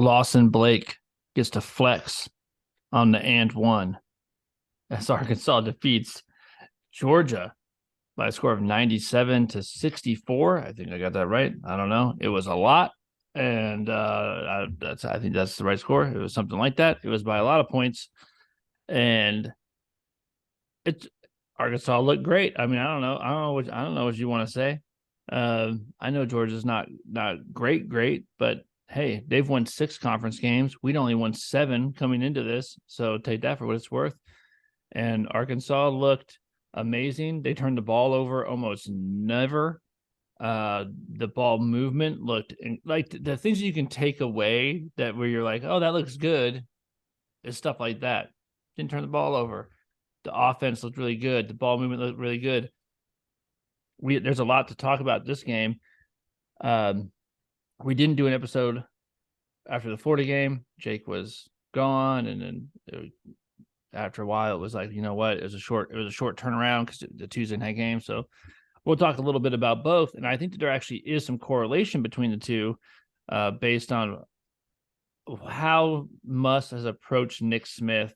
Lawson Blake gets to flex on the and one as Arkansas defeats Georgia by a score of 97-64. I think I got that right. I don't know. It was a lot. And I think that's the right score. It was something like that. It was by a lot of points. And it's Arkansas looked great. I mean, I don't know what you want to say. I know Georgia's not great, but hey, they've won 6 conference games. We'd only won 7 coming into this, so take that for what it's worth. And Arkansas looked amazing. They turned the ball over almost never. The ball movement looked like the things you can take away that where you're like, oh, that looks good, is stuff like that. Didn't turn the ball over. The offense looked really good. The ball movement looked really good. There's a lot to talk about this game. We didn't do an episode after the Florida game. Jake was gone, and then after a while, it was like, you know what? It was a short turnaround because the Tuesday night game. So we'll talk a little bit about both, and I think that there actually is some correlation between the two, based on how Muss has approached Nick Smith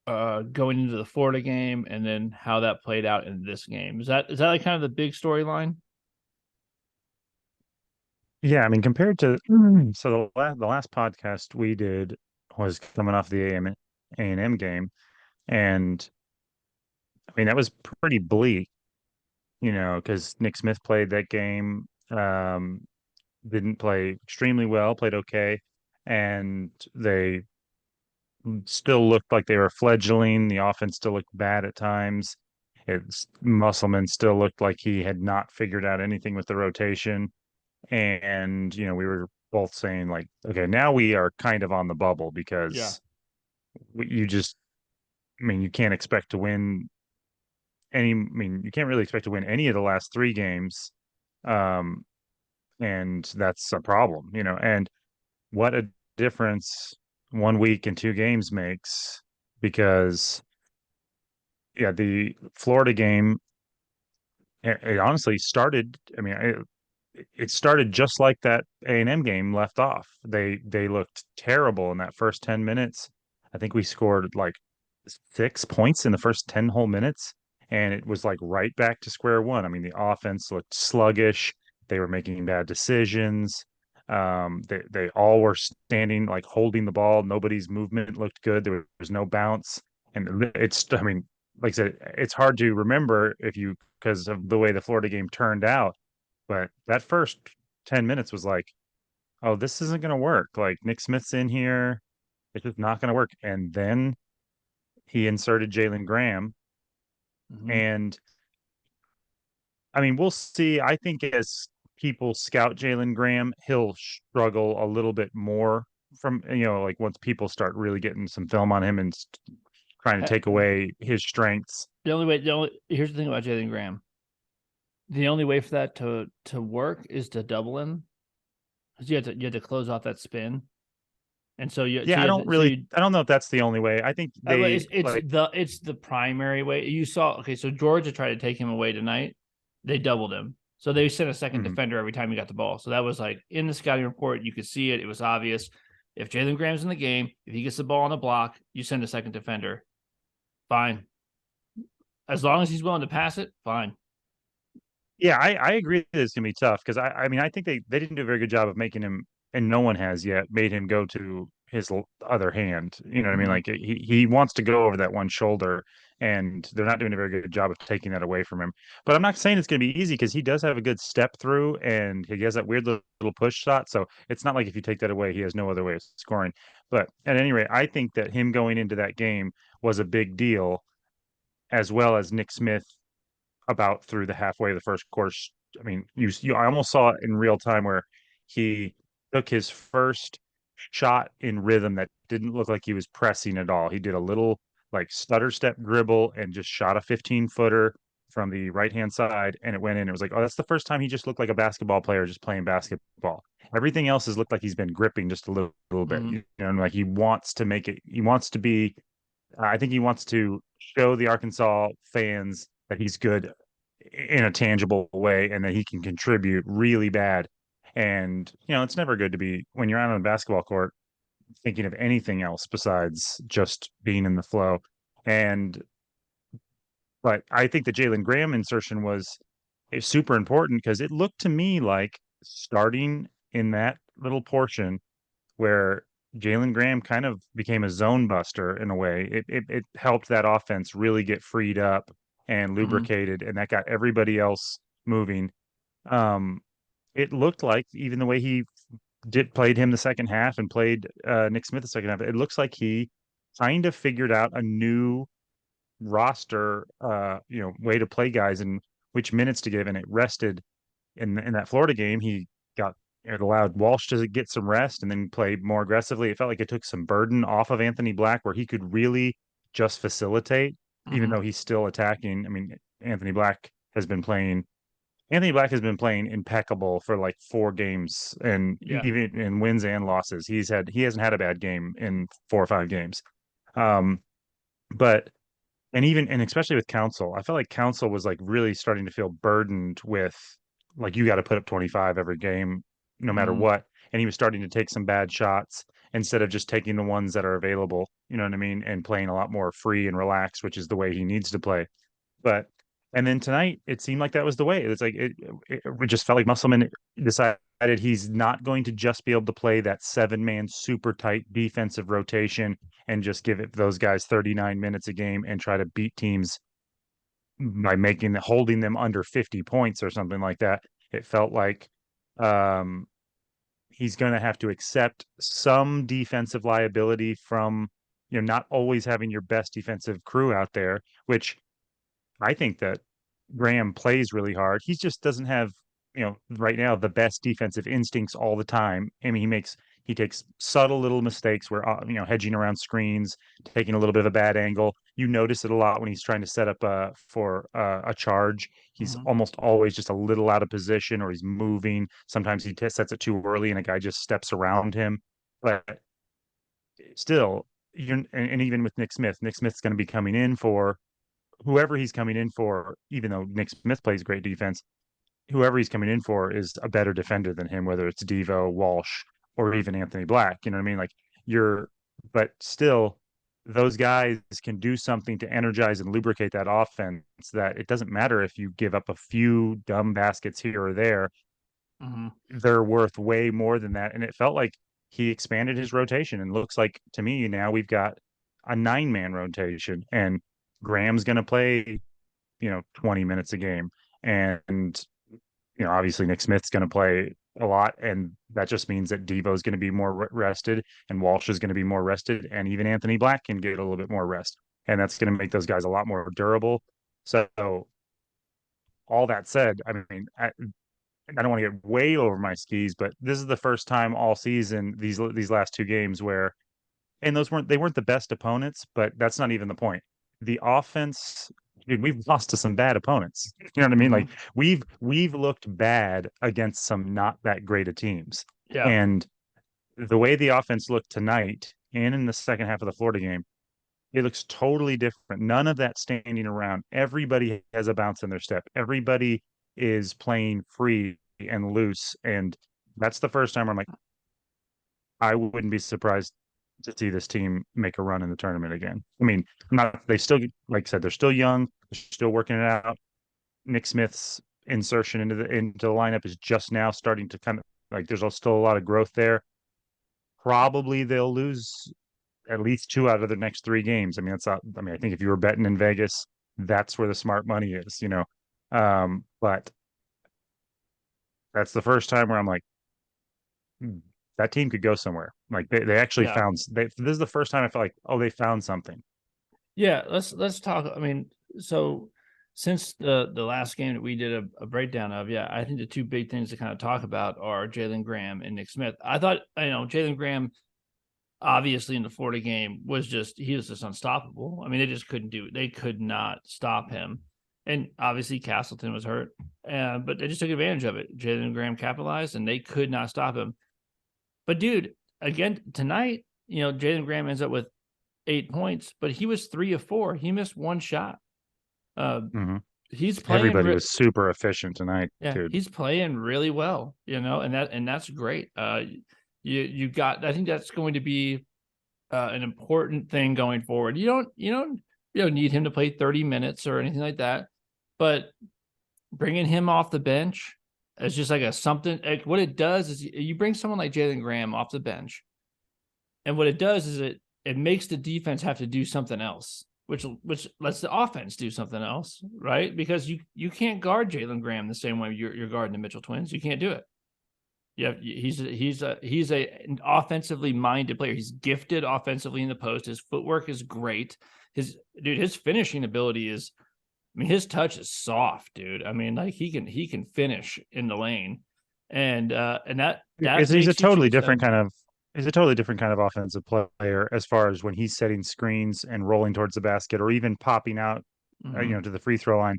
going into the Florida game, and then how that played out in this game. Is that like kind of the big storyline? Yeah, I mean, compared to so the last podcast we did was coming off the A&M game, and I mean that was pretty bleak, because Nick Smith played that game, didn't play extremely well, played okay, and they still looked like they were fledgling. The offense still looked bad at times. Musselman still looked like he had not figured out anything with the rotation. And we were both saying like, okay, now we are kind of on the bubble Yeah. because you just, I mean, you can't expect to win you can't really expect to win any of the last 3 games. um and that's a problem, and what a difference 1 week and 2 games makes, because yeah, the Florida game, it honestly started, I mean, it started just like that A&M game left off. They looked terrible in that first 10 minutes. I think we scored like 6 points in the first 10 whole minutes, and it was like right back to square one. I mean, the offense looked sluggish. They were making bad decisions. They all were standing, like holding the ball. Nobody's movement looked good. There was no bounce. And I mean, like I said, it's hard to remember if you because of the way the Florida game turned out. But that first 10 minutes was like, oh, this isn't going to work. Like Nick Smith's in here. It's just not going to work. And then he inserted Jalen Graham. Mm-hmm. And I mean, we'll see. I think as people scout Jalen Graham, he'll struggle a little bit more from, like once people start really getting some film on him and trying to take away his strengths. Here's the thing about Jalen Graham. The only way for that to work is to double him, because you have to close off that spin, and so you so Yeah, you have to, so you I don't know if that's the only way. I think they like, it's the primary way. You saw, okay, so Georgia tried to take him away tonight. They doubled him. So they sent a second mhm. defender every time he got the ball. So that was like in the scouting report. You could see it. It was obvious. If Jalen Graham's in the game, if he gets the ball on the block, you send a second defender. Fine. As long as he's willing to pass it, fine. Yeah, I agree that it's gonna be tough because I mean I think they didn't do a very good job of making him, and no one has yet made him go to his other hand. You know what I mean? Mm-hmm. Like he wants to go over that one shoulder, and they're not doing a very good job of taking that away from him. But I'm not saying it's gonna be easy because he does have a good step through, and he has that weird little push shot. So it's not like if you take that away, he has no other way of scoring. But at any rate, I think that him going into that game was a big deal, as well as Nick Smith about through the halfway of the first quarter. I mean, I almost saw it in real time where he took his first shot in rhythm that didn't look like he was pressing at all. He did a little like stutter step dribble and just shot a 15-footer from the right hand side, and it went in. It was like, oh, that's the first time he just looked like a basketball player just playing basketball. Everything else has looked like he's been gripping just a little bit, Mm-hmm. and like he wants to make it. He wants to be. I think he wants to show the Arkansas fans that he's good in a tangible way and that he can contribute really bad. And, it's never good to be when you're out on a basketball court thinking of anything else besides just being in the flow. And but I think the Jalen Graham insertion was super important because it looked to me like starting in that little portion where Jalen Graham kind of became a zone buster in a way. It helped that offense really get freed up and Mm-hmm. lubricated, and that got everybody else moving. Um, it looked like even the way he played him the second half and played Nick Smith the second half, it looks like he kind of figured out a new roster, way to play guys and which minutes to give, and it rested in that Florida game. It allowed Walsh to get some rest and then play more aggressively. It felt like it took some burden off of Anthony Black where he could really just facilitate, even Mm-hmm. though he's still attacking. I mean, Anthony Black has been playing impeccable for like 4 games, and Yeah. even in wins and losses, he hasn't had a bad game in 4 or 5 games. Um, but and especially with Council, I felt like Council was like really starting to feel burdened with like you got to put up 25 every game, no matter Mm-hmm. what. And he was starting to take some bad shots instead of just taking the ones that are available, you know what I mean, and playing a lot more free and relaxed, which is the way he needs to play. But and then tonight, it seemed like that was the way. It's like it just felt like Musselman decided he's not going to just be able to play that 7-man super tight defensive rotation and just give it those guys 39 minutes a game and try to beat teams by holding them under 50 points or something like that. It felt like um, he's going to have to accept some defensive liability from not always having your best defensive crew out there, which I think that Graham plays really hard. He just doesn't have, right now the best defensive instincts all the time. I mean, he takes subtle little mistakes where hedging around screens, taking a little bit of a bad angle. You notice it a lot when he's trying to set up for a charge. He's Mm-hmm. almost always just a little out of position, or he's moving. Sometimes he sets it too early, and a guy just steps around him. But still, and even with Nick Smith's going to be coming in for whoever he's coming in for, even though Nick Smith plays great defense, whoever he's coming in for is a better defender than him, whether it's Devo, Walsh, or even Anthony Black. You know what I mean? Like but still, those guys can do something to energize and lubricate that offense that it doesn't matter if you give up a few dumb baskets here or there. Mm-hmm. They're worth way more than that. And it felt like he expanded his rotation and looks like to me now we've got a 9-man rotation and Graham's going to play 20 minutes a game. And, obviously Nick Smith's going to play a lot. And that just means that Devo is going to be more rested and Walsh is going to be more rested. And even Anthony Black can get a little bit more rest. And that's going to make those guys a lot more durable. So, all that said, I mean, I don't want to get way over my skis, but this is the first time all season, these last 2 games where and they weren't the best opponents, but that's not even the point. The offense, dude, we've lost to some bad opponents. You know what I mean? Mm-hmm. Like we've looked bad against some not that great of teams. Yeah. And the way the offense looked tonight and in the second half of the Florida game, it looks totally different. None of that standing around. Everybody has a bounce in their step. Everybody is playing free and loose. And that's the first time where I'm like, I wouldn't be surprised to see this team make a run in the tournament again. I mean, they still, like I said, they're still young, they're still working it out. Nick Smith's insertion into the lineup is just now starting to kind of like there's still a lot of growth there. Probably they'll lose at least 2 out of the next 3 games. I mean, I think if you were betting in Vegas, that's where the smart money is. But that's the first time where I'm like, that team could go somewhere. Like they actually Yeah. this is the first time I felt like, oh, they found something. Yeah. Let's talk. I mean, so since the last game that we did a breakdown of, yeah, I think the two big things to kind of talk about are Jalen Graham and Nick Smith. I thought, Jalen Graham obviously in the Florida game he was just unstoppable. I mean, they just couldn't do it. They could not stop him. And obviously Castleton was hurt, but they just took advantage of it. Jalen Graham capitalized and they could not stop him. But dude, again tonight, Jalen Graham ends up with 8 points, but he was 3 of 4. He missed one shot. Uh, Mm-hmm. he's playing. Everybody was super efficient tonight, Yeah, dude. he's playing really well, and that's great. You got. I think that's going to be an important thing going forward. You don't need him to play 30 minutes or anything like that, but bringing him off the bench as just like a something. Like what it does is you bring someone like Jalen Graham off the bench, and what it does is it makes the defense have to do something else, which lets the offense do something else, right? Because you can't guard Jalen Graham the same way you're guarding the Mitchell twins. You can't do it. Yeah, he's an offensively minded player. He's gifted offensively in the post. His footwork is great. His finishing ability is, I mean, his touch is soft, dude. I mean, like he can finish in the lane, and that He's a makes you totally choose different him. kind of he's a totally different kind of offensive player as far as when he's setting screens and rolling towards the basket or even popping out, Mm-hmm. to the free throw line.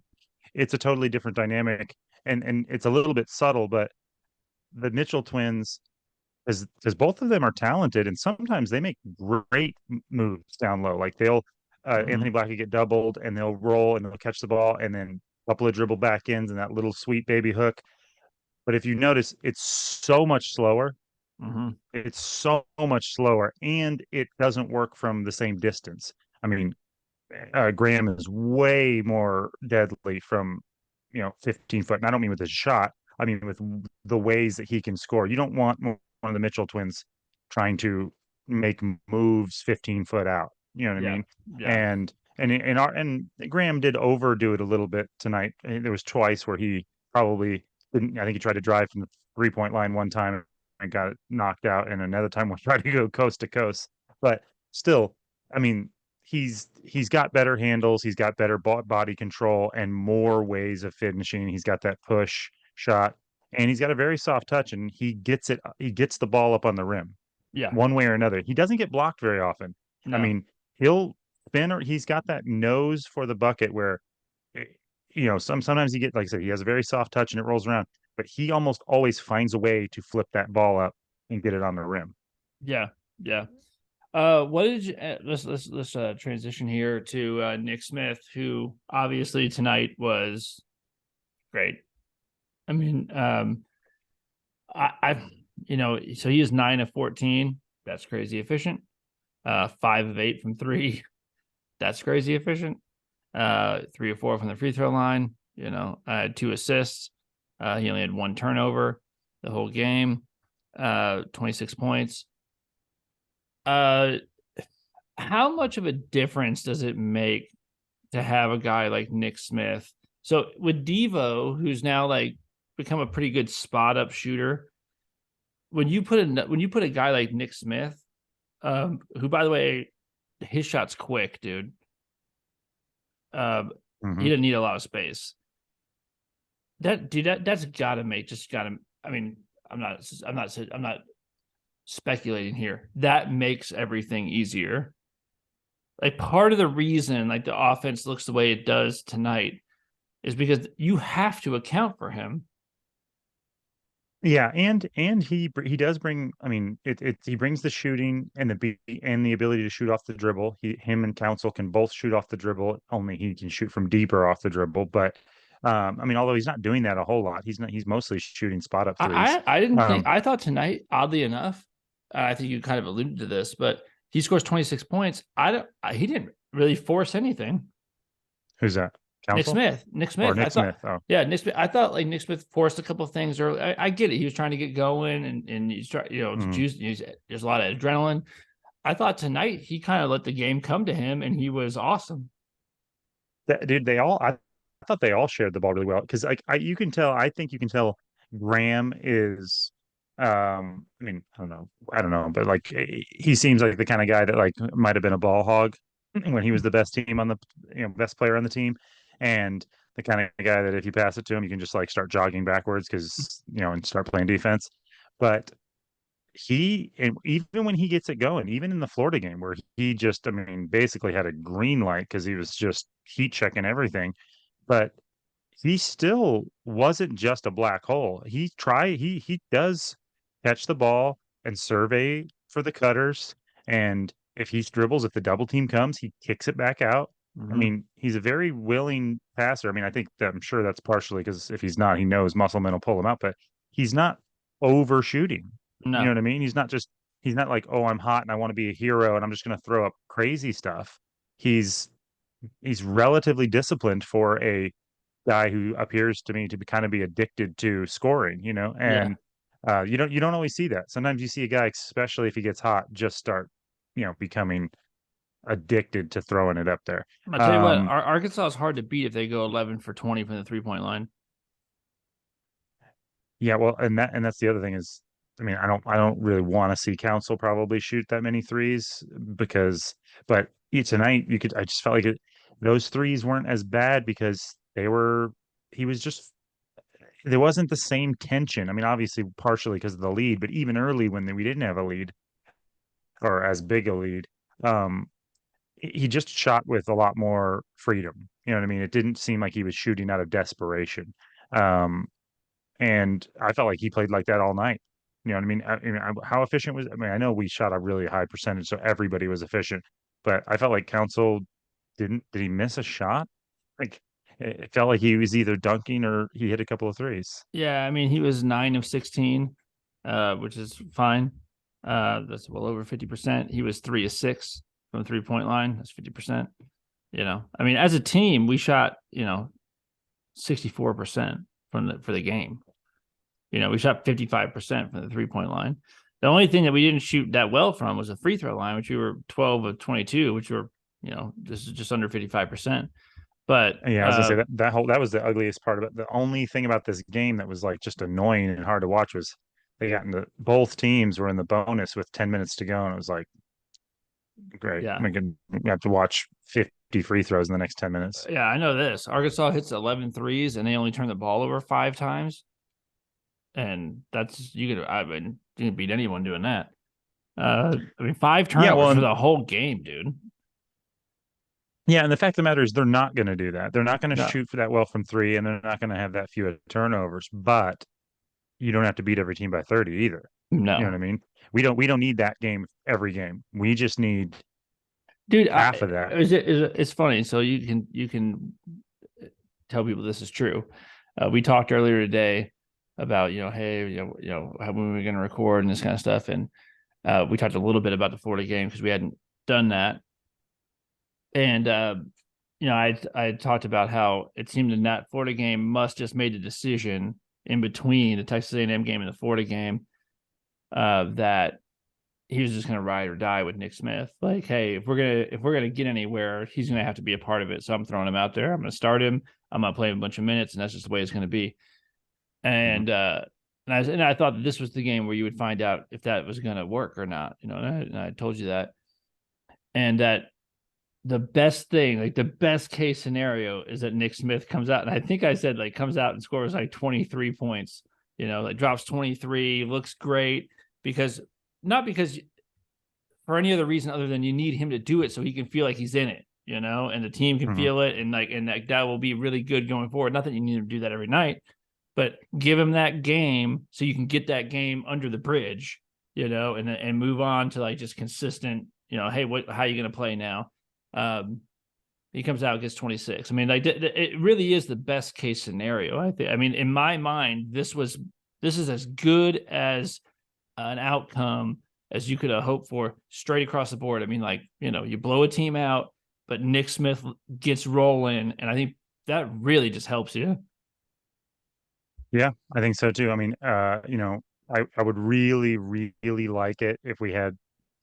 It's a totally different dynamic, and it's a little bit subtle, but the Mitchell twins, because both of them are talented, and sometimes they make great moves down low. Like they'll Mm-hmm. Anthony Black will get doubled, and they'll roll and they'll catch the ball, and then a couple of dribble back ends and that little sweet baby hook. But if you notice, it's so much slower. Mm-hmm. It's so much slower, and it doesn't work from the same distance. I mean, Graham is way more deadly from 15 foot. And I don't mean with his shot. I mean with the ways that he can score. You don't want one of the Mitchell twins trying to make moves 15 foot out. You know what I Yeah, mean? yeah, And Graham did overdo it a little bit tonight. There was twice where he probably didn't. I think he tried to drive from the 3 point line one time and got it knocked out, and another time we tried to go coast to coast. But still, I mean, he's got better handles, he's got better body control and more ways of finishing. He's got that push shot, and he's got a very soft touch, and he gets the ball up on the rim yeah. one way or another. He doesn't get blocked very often. I No, mean, he'll spin, or he's got that nose for the bucket where eh, sometimes he get, like I said, he has a very soft touch and it rolls around, but he almost always finds a way to flip that ball up and get it on the rim. yeah, yeah. What did you? Let's transition here to Nick Smith, who obviously tonight was great. I mean, I so he is 9 of 14. That's crazy efficient. 5 of 8 from three. That's crazy efficient. 3 or 4 from the free throw line. 2 assists. He only had 1 turnover the whole game. 26 points. Uh, how much of a difference does it make to have a guy like Nick Smith? So with Devo, who's now like become a pretty good spot up shooter, when you put a guy like Nick Smith, who by the way, his shot's quick, dude. He Mm-hmm. didn't need a lot of space. That's gotta make just gotta. I mean, I'm not speculating here. That makes everything easier. Like part of the reason like the offense looks the way it does tonight is because you have to account for him. Yeah, and he does bring. I mean, he brings the shooting and the ability to shoot off the dribble. Him and Council can both shoot off the dribble. Only he can shoot from deeper off the dribble. But I mean, although he's not doing that a whole lot, he's mostly shooting spot up threes. I didn't think Um, I thought tonight, oddly enough, I think you kind of alluded to this, but he scores 26 points. He didn't really force anything. who's that? Nick Council Smith. Nick or Smith. I Nick thought, Smith? Oh, yeah, Nick Smith. I thought like Nick Smith forced a couple of things early. I get it. He was trying to get going and he's trying, to mhm. juice. There's a lot of adrenaline. I thought tonight he kind of let the game come to him and he was awesome. Dude, I thought they all shared the ball really well because like you can tell. I think you can tell Graham is. I mean, I don't know, but like he seems like the kind of guy that like might have been a ball hog when he was the best team on the best player on the team, and the kind of guy that if you pass it to him, you can just like start jogging backwards because and start playing defense. But and even when he gets it going, even in the Florida game where he just, I mean, basically had a green light because he was just heat checking everything, but he still wasn't just a black hole. He does catch the ball and survey for the cutters, and if he dribbles, if the double team comes, he kicks it back out. I Hmm. mean, he's a very willing passer. I mean, I'm sure that's partially because if he's not, he knows Musselman will pull him out, but he's not overshooting. You know No, what I mean? He's not like, oh, I'm hot and I want to be a hero and I'm just going to throw up crazy stuff. He's he's relatively disciplined for a guy who appears to me to be kind of be addicted to scoring, yeah. and you don't always see that. Sometimes you see a guy, especially if he gets hot, just start, becoming addicted to throwing it up there. I'll tell you what, Um, Arkansas is hard to beat if they go 11 for 20 from the 3 point line. yeah, well, and that's the other thing is, I mean, I don't really want to see Council probably shoot that many threes because, but tonight I just felt like those threes weren't as bad because he was just there wasn't the same tension. I mean, obviously, partially because of the lead, but even early when we didn't have a lead or as big a lead, um, he just shot with a lot more freedom. You know what I mean? It didn't seem like he was shooting out of desperation. Um, and I felt like he played like that all night. You know what I mean? How efficient was? I mean, I know we shot a really high percentage, so everybody was efficient, but I felt like Council didn't. Did he miss a shot? Like it felt like he was either dunking or he hit a couple of threes. Yeah, I mean, he was 9 of 16, which is fine. That's well over 50%. He was 3 of 6 from the 3 point line. That's 50%. I mean, as a team, we shot, 64% for the game. We shot 55% from the 3 point line. The only thing that we didn't shoot that well from was the free throw line, which we were 12 of 22, which were, this is just under 55%. But Yeah, I was gonna say that was the ugliest part of it. The only thing about this game that was like just annoying and hard to watch was they got into both teams were in the bonus with 10 minutes to go, and it was like, great, yeah, we have to watch 50 free throws in the next 10 minutes. yeah, I know this. Arkansas hits 11 threes and they only turn the ball over 5 times. And that's, you can beat anyone doing that. I mean, five Yeah, turnovers for the whole game, dude. and the fact of the matter is they're not going to do that. They're not going to No, shoot for that well from three, and they're not going to have that few turnovers. But you don't have to beat every team by 30 either. You know what I no, mean? We don't need that game every game. We just need dude. half of that. It's funny. So you can tell people this is true. We talked earlier today about hey, when we're going to record and this kind of stuff, and we talked a little bit about the Florida game because we hadn't done that, and I talked about how it seemed in that Florida game Musk just made a decision in between the Texas A&M game and the Florida game that he was just going to ride or die with Nick Smith. Like, hey, if we're gonna get anywhere, he's going to have to be a part of it. So I'm throwing him out there. I'm going to start him. I'm going to play him a bunch of minutes, and that's just the way it's going to be. Mhm. And I thought that this was the game where you would find out if that was going to work or not. And I told you that, and that the best thing, like the best case scenario, is that Nick Smith comes out, and I think I said like comes out and scores like 23 points. Like drops 23, looks great because not because for any other reason other than you need him to do it so he can feel like he's in it, and the team can Mhm. feel it, and that will be really good going forward. Not that you need to do that every night, but give him that game so you can get that game under the bridge, and move on to like just consistent, hey, how are you going to play now? Um, he comes out, gets 26. I mean, like it really is the best case scenario. I think. I mean, in my mind, this is as good as an outcome as you could have hoped for straight across the board. I mean, like, you blow a team out, but Nick Smith gets rolling, and I think that really just helps you. Yeah, I think so too. I mean, I would really, really like it if we had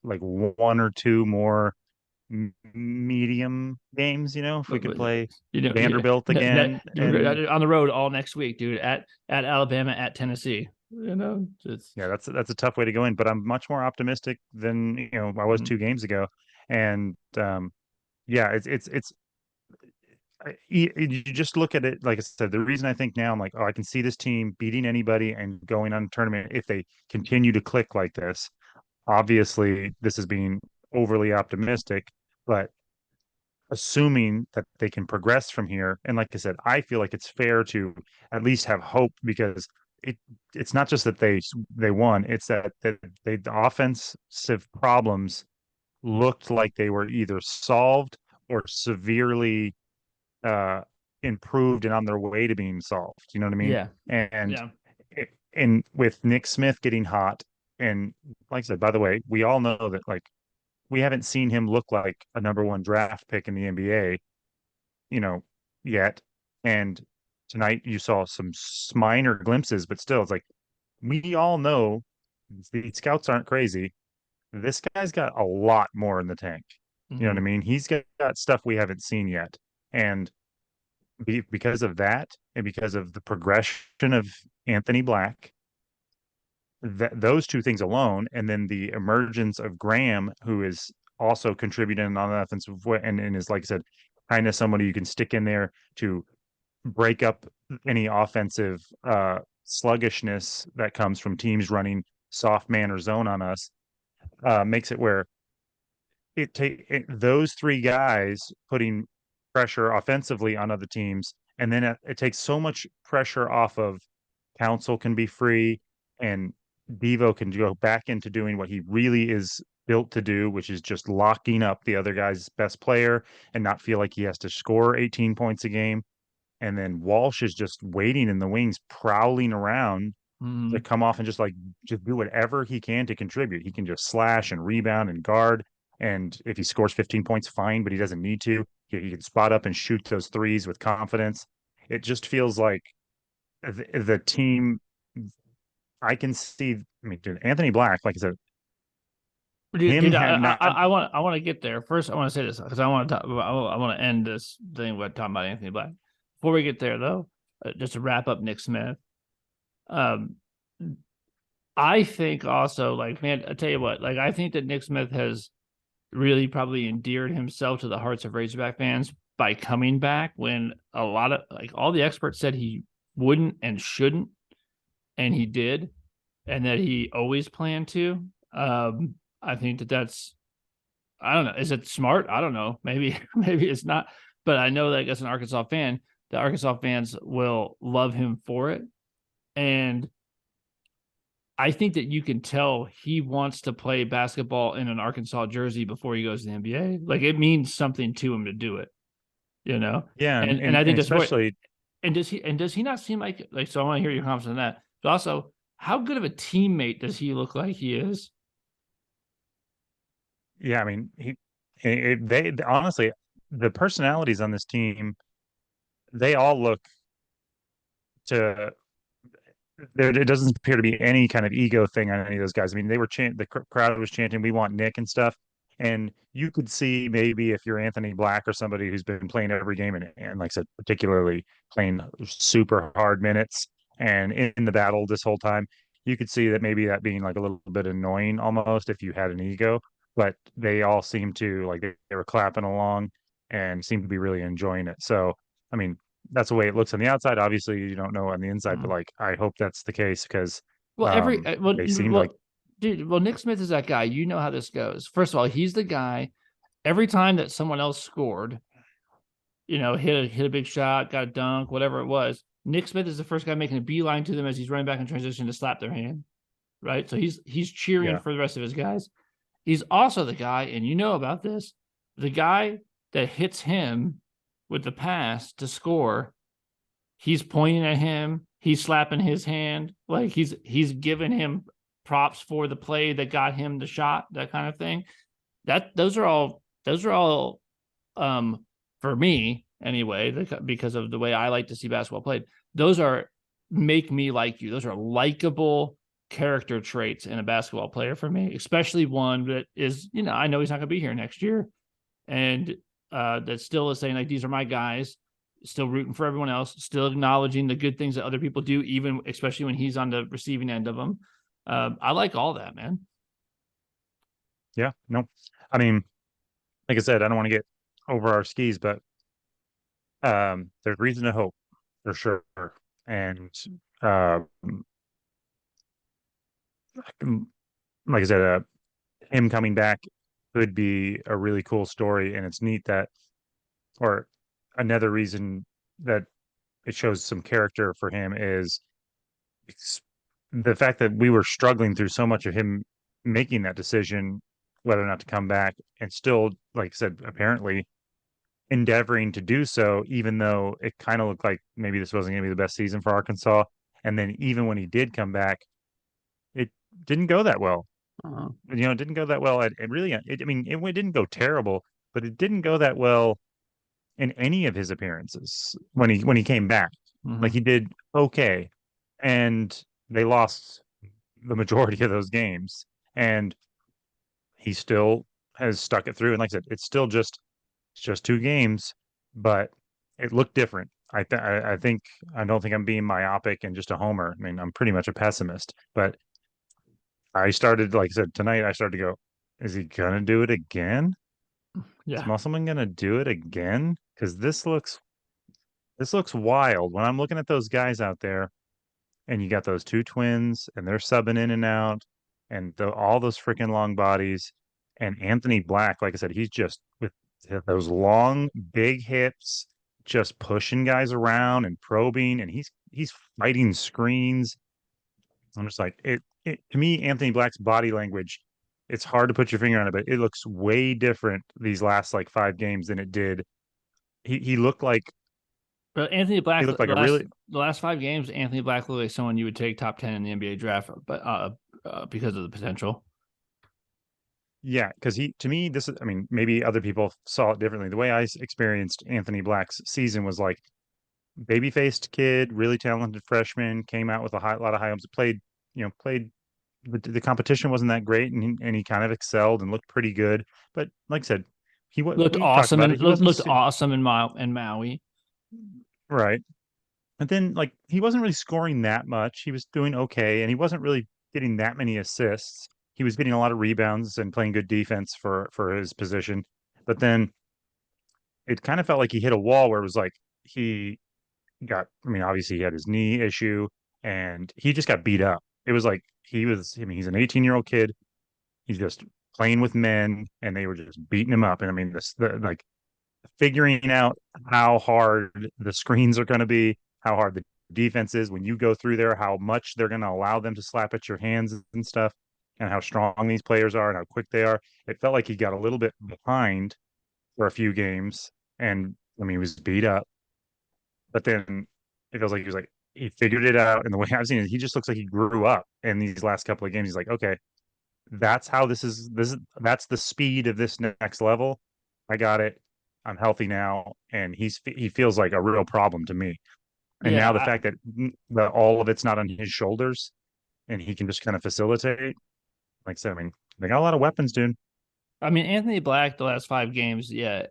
like one or two more medium games, if we But, could but play yeah, Vanderbilt again. And on the road all next week, dude. At Alabama, at Tennessee. It's yeah, that's a tough way to go in, but I'm much more optimistic than, I was 2 games ago. And yeah, it's you just look at it, like I said, the reason I think now I'm like, oh, I can see this team beating anybody and going on tournament if they continue to click like this. Obviously, this is being overly optimistic, but assuming that they can progress from here, and like I said, I feel like it's fair to at least have hope because it it's not just that they won, it's that the offensive problems looked like they were either solved or severely uh improved and on their way to being solved. You know what I mean? Yeah. And Yeah. and with Nick Smith getting hot, and like I said, by the way, we all know that like we haven't seen him look like a number one draft pick in the NBA, you know, yet. And tonight you saw some minor glimpses, but still, it's like we all know the scouts aren't crazy. This guy's got a lot more in the tank. You know what I Hmm. mean? He's got stuff we haven't seen yet. And because of that, and because of the progression of Anthony Black, those two things alone, and then the emergence of Graham, who is also contributing on the offensive way, and is, like I said, kind of somebody you can stick in there to break up any offensive sluggishness that comes from teams running soft man or zone on us, makes it where those three guys putting pressure offensively on other teams, and then it takes so much pressure off of Council can be free, and Devo can go back into doing what he really is built to do, which is just locking up the other guy's best player and not feel like he has to score 18 points a game. And then Walsh is just waiting in the wings, prowling around to Hmm. come off and just do whatever he can to contribute. He can just slash and rebound and guard. And if he scores 15 points, fine, but he doesn't need to. He can spot up and shoot those threes with confidence. It just feels like the team. I can see. I mean, dude, Anthony Black, like I said, him Dude, had not. I want to get there. First, I want to say this because I want to talk about, I want to end this thing with talking about Anthony Black. Before we get there, though, just to wrap up Nick Smith, um, I think also, like, man, I tell you what, like, I think that Nick Smith has really probably endeared himself to the hearts of Razorback fans by coming back when a lot of, like, all the experts said he wouldn't and shouldn't, and he did, and that he always planned to. I think that that's, I don't know. Is it smart? I don't know. Maybe maybe it's not. But I know that as an Arkansas fan, the Arkansas fans will love him for it. And I think that you can tell he wants to play basketball in an Arkansas jersey before he goes to the NBA. Like, it means something to him to do it, you know? Yeah, And I and think that's what, especially, and does he not seem like, so I want to hear your comments on that. But also, how good of a teammate does he look like he is? yeah. I mean, they honestly, the personalities on this team, they all look to there. It doesn't appear to be any kind of ego thing on any of those guys. I mean, they were the crowd was chanting, "We want Nick" and stuff. And you could see maybe if you're Anthony Black or somebody who's been playing every game, and like I said, particularly playing super hard minutes and in the battle this whole time, you could see that maybe that being like a little bit annoying almost if you had an ego. But they all seemed to like they were clapping along and seemed to be really enjoying it. So, I mean, that's the way it looks on the outside. Obviously, you don't know on the inside, but Mm. like I hope that's the case because Well, they seemed like dude, well, Nick Smith is that guy. You know how this goes. First of all, he's the guy. Every time that someone else scored, hit a big shot, got a dunk, whatever it was, Nick Smith is the first guy making a beeline to them as he's running back in transition to slap their hand. Right. So he's cheering yeah, for the rest of his guys. He's also the guy, and you know about this, the guy that hits him with the pass to score. He's pointing at him, he's slapping his hand, like he's giving him props for the play that got him the shot, that kind of thing. Those are all um for me anyway, because of the way I like to see basketball played. Those are make me like you. Those are likable character traits in a basketball player for me, especially one that is, I know he's not going to be here next year, and that still is saying, like, these are my guys, still rooting for everyone else, still acknowledging the good things that other people do, even especially when he's on the receiving end of them. I like all that, man. yeah, no, I mean, like I said, I don't want to get over our skis, but there's reason to hope for sure. And uh, like I said, him coming back could be a really cool story, and it's neat that, or another reason that it shows some character for him is the fact that we were struggling through so much of him making that decision whether or not to come back, and still, like I said, apparently endeavoring to do so, even though it kind of looked like maybe this wasn't going to be the best season for Arkansas. And then even when he did come back, it didn't go that well. Uh, It didn't go that well. It really, I mean, it didn't go terrible, but it didn't go that well in any of his appearances when he came back. Like mhm. he did okay, and they lost the majority of those games, and he still has stuck it through. And like I said, it's just 2 games, but it looked different. I think I don't think I'm being myopic and just a homer. I mean, I'm pretty much a pessimist, but I started, like I said, tonight I started to go, is he gonna do it again? Is Yeah. Musselman gonna do it again? Because this looks wild. When I'm looking at those guys out there, and you got those two twins, and they're subbing in and out, and all those freaking long bodies, and Anthony Black, like I said, he's just with those long, big hips, just pushing guys around and probing, and he's fighting screens. I'm just like it to me, Anthony Black's body language, it's hard to put your finger on it, but it looks way different these last like 5 games than it did. He looked like But Anthony he Black, looked like a really the last 5 games, Anthony Black looked like someone you would take top 10 in the NBA draft, but because of the potential. yeah, because he to me this is I mean maybe other people saw it differently. The way I experienced Anthony Black's season was like baby faced kid, really talented freshman, came out with a lot of high hopes, played the competition wasn't that great, and he kind of excelled and looked pretty good. But like I said, Looked we talked awesome about and it. He wasn't looked awesome in Maui. right. And then like he wasn't really scoring that much. He was doing okay, and he wasn't really getting that many assists. He was getting a lot of rebounds and playing good defense for his position. But then it kind of felt like he hit a wall where it was like he I mean, obviously he had his knee issue and he just got beat up. It was like I mean, he's an 18-year-old kid. He's just playing with men and they were just beating him up. And I mean, like figuring out how hard the screens are going to be, how hard the defense is when you go through there, how much they're going to allow them to slap at your hands and stuff, and how strong these players are and how quick they are. It felt like he got a little bit behind for a few games. And I mean, he was beat up, but then it feels like he figured it out. And the way I've seen it, he just looks like he grew up in these last couple of games. He's like, okay, that's how that's the speed of this next level. I got it. I'm healthy now, and he feels like a real problem to me. And now the Yeah, fact that all of it's not on his shoulders, and he can just kind of facilitate. Like I said, I mean, they got a lot of weapons, dude. I mean Anthony Black the last 5 games, yeah,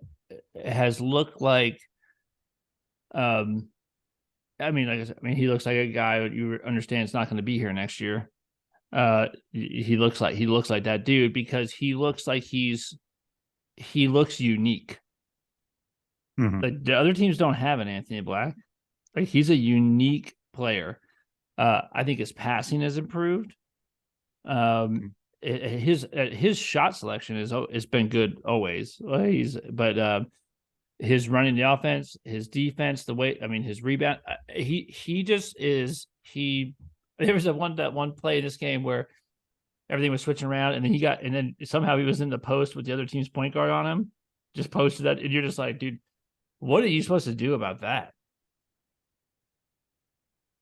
has looked like um I mean, like I said, I mean, he looks like a guy that you understand is not going to be here next year. He looks like that dude because he looks like he looks unique. Mm-hmm. Like the other teams don't have an Anthony Black. Like he's a unique player. I think his passing has improved. Um, his shot selection is been good always. His running the offense, his defense, the way I mean his rebound, he just is he. There was that one play in this game where everything was switching around, and then somehow he was in the post with the other team's point guard on him, just posted that, and you're just like, dude, what are you supposed to do about that?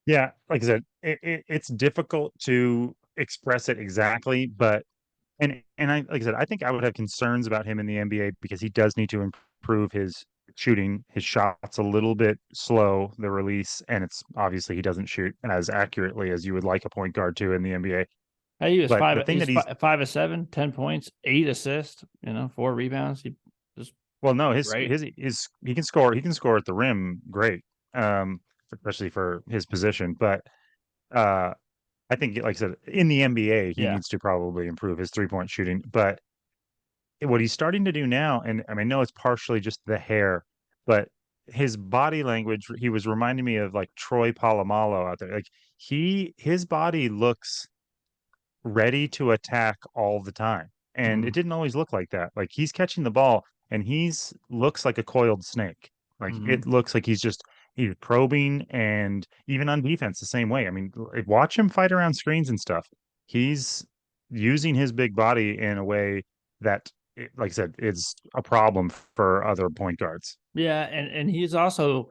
Yeah, like I said, it's difficult to express it exactly, but and I like I said, I think I would have concerns about him in the NBA because he does need to improve his shooting. His shot's a little bit slow, the release, and it's obviously he doesn't shoot as accurately as you would like a point guard to in the NBA. Hey, he was But the five. thing that he's 5 of 7, 10 points, 8 assists. 4 rebounds. He was well, no, great. his he can score at the rim great, especially for his position. But uh, I think, like I said, in the NBA, he Yeah, needs to probably improve his 3-point shooting. But what he's starting to do now, and I mean, I know it's partially just the hair, but his body language, he was reminding me of like Troy Polamalu out there. Like his body looks ready to attack all the time. And it mm-hmm. didn't always look like that. Like he's catching the ball and he's looks like a coiled snake. Like Mm-hmm. it looks like he's probing, and even on defense the same way. I mean, watch him fight around screens and stuff. He's using his big body in a way that like I said, it's a problem for other point guards. Yeah, and he's also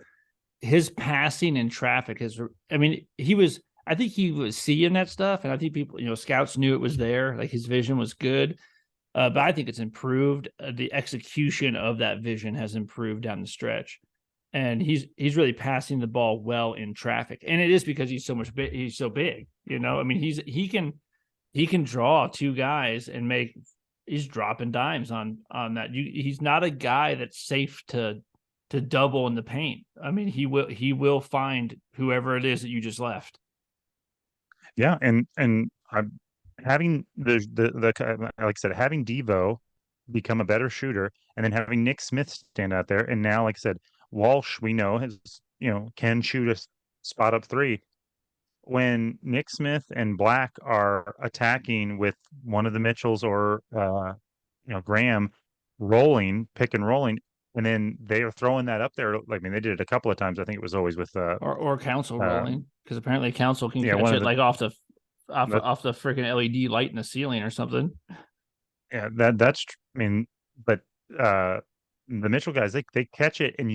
his passing in traffic is. I mean, he was. I think he was seeing that stuff, and I think people, scouts knew it was there. Like his vision was good, but I think it's improved. The execution of that vision has improved down the stretch, and he's really passing the ball well in traffic, and it is because he's so much big. He's so big. I mean, he can draw two guys and make. He's dropping dimes on that. He's not a guy that's safe to double in the paint. I mean, he will find whoever it is that you just left. Yeah, and I'm having the like I said, having Devo become a better shooter, and then having Nick Smith stand out there, and now, like I said, Walsh, we know, has can shoot a spot up three. When Nick Smith and Black are attacking with one of the Mitchells or Graham rolling, pick and rolling, and then they are throwing that up there. Like, I mean, they did it a couple of times. I think it was always with Or Council uh rolling, because apparently Council can yeah, catch one of it the like off that off the freaking LED light in the ceiling or something. yeah, I mean, but uh the Mitchell guys, they catch it, and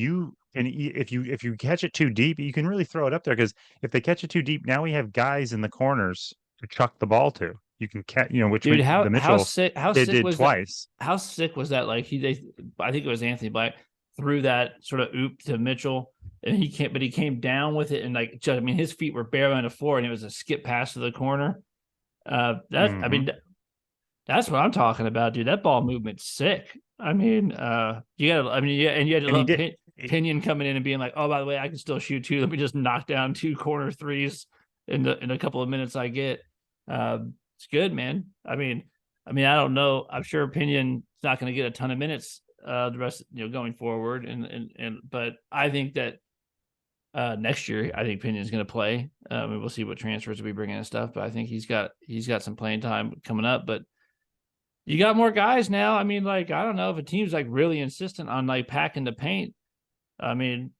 if you catch it too deep, you can really throw it up there, because if they catch it too deep, now we have guys in the corners to chuck the ball to. You can catch, which Dude, the how Mitchell sick did was that? twice. How sick was that? Like I think it was Anthony Black threw that sort of oop to Mitchell, and he came down with it, and like I mean his feet were barely on the floor, and it was a skip pass to the corner. I Hmm. mean that's what I'm talking about, dude. That ball movement's sick. I mean, you gotta. I mean, yeah, and you had to And he love did. Pinion coming in and being like, "Oh, by the way, I can still shoot too. Let me just knock down two corner threes in a couple of minutes I get." It's good, man. I mean, I don't know. I'm sure Pinion's not going to get a ton of minutes the rest, going forward, and but I think that next year, I think Pinion's going to play. And we'll see what transfers we bring in and stuff, but I think he's got some playing time coming up, but you got more guys now. I mean, like, I don't know if a team's like really insistent on like packing the paint. I mean,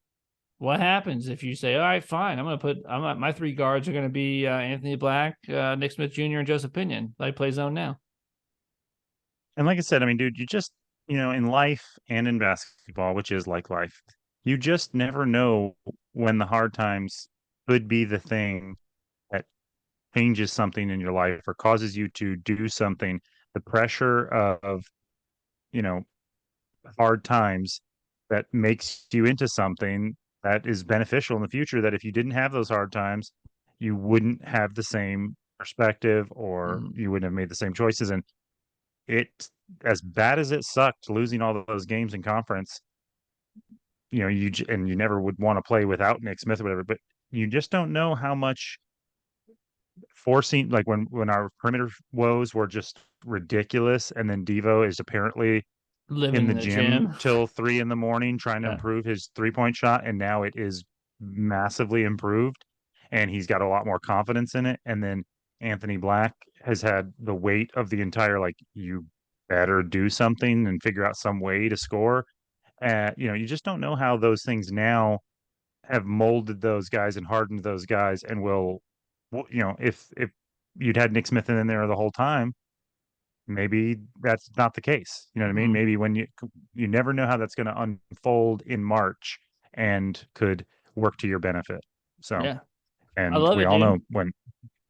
what happens if you say, all right, fine, my three guards are going to be Anthony Black, Nick Smith Jr., and Joseph Pinion. They play zone now. And like I said, I mean, dude, you just, in life and in basketball, which is like life, you just never know when the hard times could be the thing that changes something in your life or causes you to do something. The pressure of, you know, hard times that makes you into something that is beneficial in the future, that if you didn't have those hard times, you wouldn't have the same perspective, or Mm-hmm. you wouldn't have made the same choices. And it, as bad as it sucked losing all of those games in conference, and you never would want to play without Nick Smith or whatever, but you just don't know how much forcing, like when our perimeter woes were just ridiculous, and then Devo is apparently in Living the in the gym gym. till 3 in the morning trying to Yeah. improve his 3 point shot, and now it is massively improved, and he's got a lot more confidence in it. And then Anthony Black has had the weight of the entire, like, you better do something and figure out some way to score. You just don't know how those things now have molded those guys and hardened those guys, and if you'd had Nick Smith in there the whole time, maybe that's not the case. You know what I mean? Mm-hmm. Maybe when you never know how that's going to unfold in March and could work to your benefit. So, Yeah. I and love we it, all know dude. when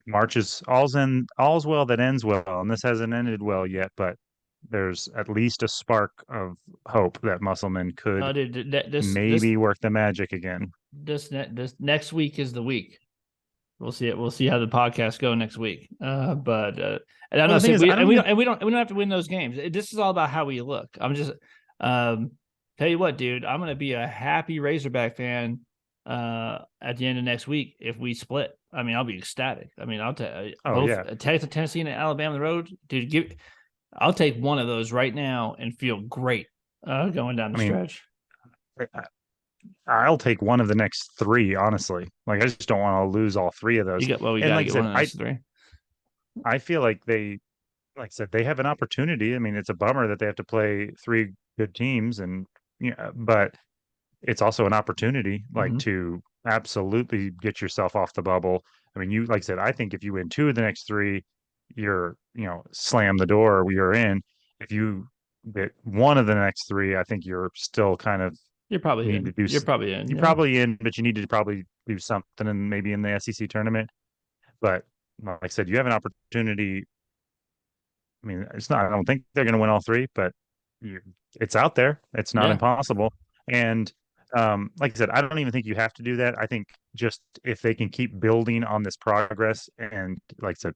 March is all's well that ends well, and this hasn't ended well yet, but there's at least a spark of hope that Musselman Oh, could dude, maybe work the magic again. this next week is the week. We'll see it. We'll see how the podcasts go next week. But and I'm Well, the not thing saying is, I don't even. we don't have to win those games. This is all about how we look. I'm just um tell you what, dude. I'm gonna be a happy Razorback fan at the end of next week if we split. I mean, I'll be ecstatic. I mean, I'll take Oh both yeah, Texas, Tennessee, and Alabama on the road, dude. I'll take one of those right now and feel great going down the I mean, stretch. I- I'll take one of the next three, honestly. Like, I just don't want to lose all three of those. We And got to like I get one said, of I those three. I feel like like I said, they have an opportunity. I mean, it's a bummer that they have to play three good teams, and but it's also an opportunity, like, Mm-hmm. to absolutely get yourself off the bubble. I mean, like I said, I think if you win two of the next three, you're, slam the door, you're in. If you that one of the next three, I think you're still kind of You're probably need to in. do. You're probably in. You're Yeah. probably in, but you need to probably do something, and maybe in the SEC tournament. But like I said, you have an opportunity. I mean, it's not. I don't think they're going to win all three, but you, it's out there. It's not Yeah. impossible. And like I said, I don't even think you have to do that. I think just if they can keep building on this progress, and like I said,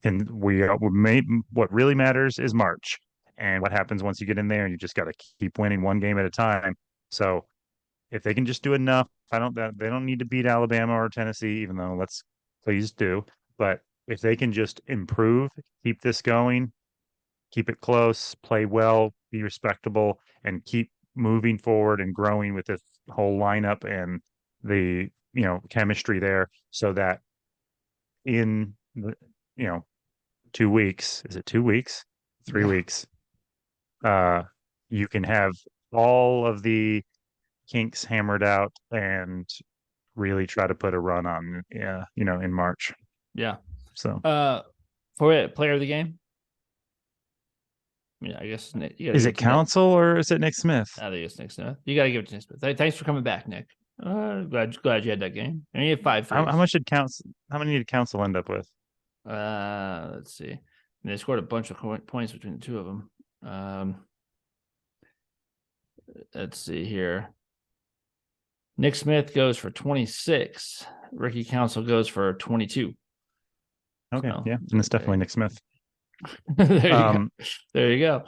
and what really matters is March and what happens once you get in there, and you just got to keep winning one game at a time. So if they can just do enough, I don't they don't need to beat Alabama or Tennessee, even though let's please do. But if they can just improve, keep this going, keep it close, play well, be respectable, and keep moving forward and growing with this whole lineup and the chemistry there, so that in the 2 weeks, is it 2 weeks, three Yeah. weeks, uh, you can have all of the kinks hammered out and really try to put a run on, yeah, in March. Yeah. So For it, player of the game. Yeah, I guess you got to is give it it to Nick. Council or is it Nick Smith? I think it's Nick Smith. You got to give it to Nick Smith. Thanks for coming back, Nick. Glad you had that game. And you had five How threes. much did Council? How many did Council end up with? Let's see. And they scored a bunch of points between the two of them. Let's see here. Nick Smith goes for 26. Ricky Council goes for 22. Okay, So, yeah, and it's definitely Nick Smith. there you go. There you go.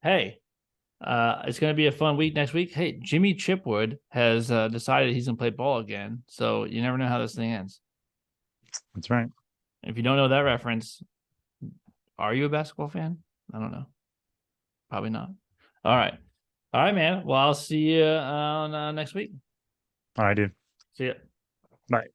Hey, it's going to be a fun week next week. Hey, Jimmy Chipwood has decided he's going to play ball again. So you never know how this thing ends. That's right. If you don't know that reference, are you a basketball fan? I don't know. Probably not. All right. All right, man. Well, I'll see you on next week. All right, dude. See ya. Bye.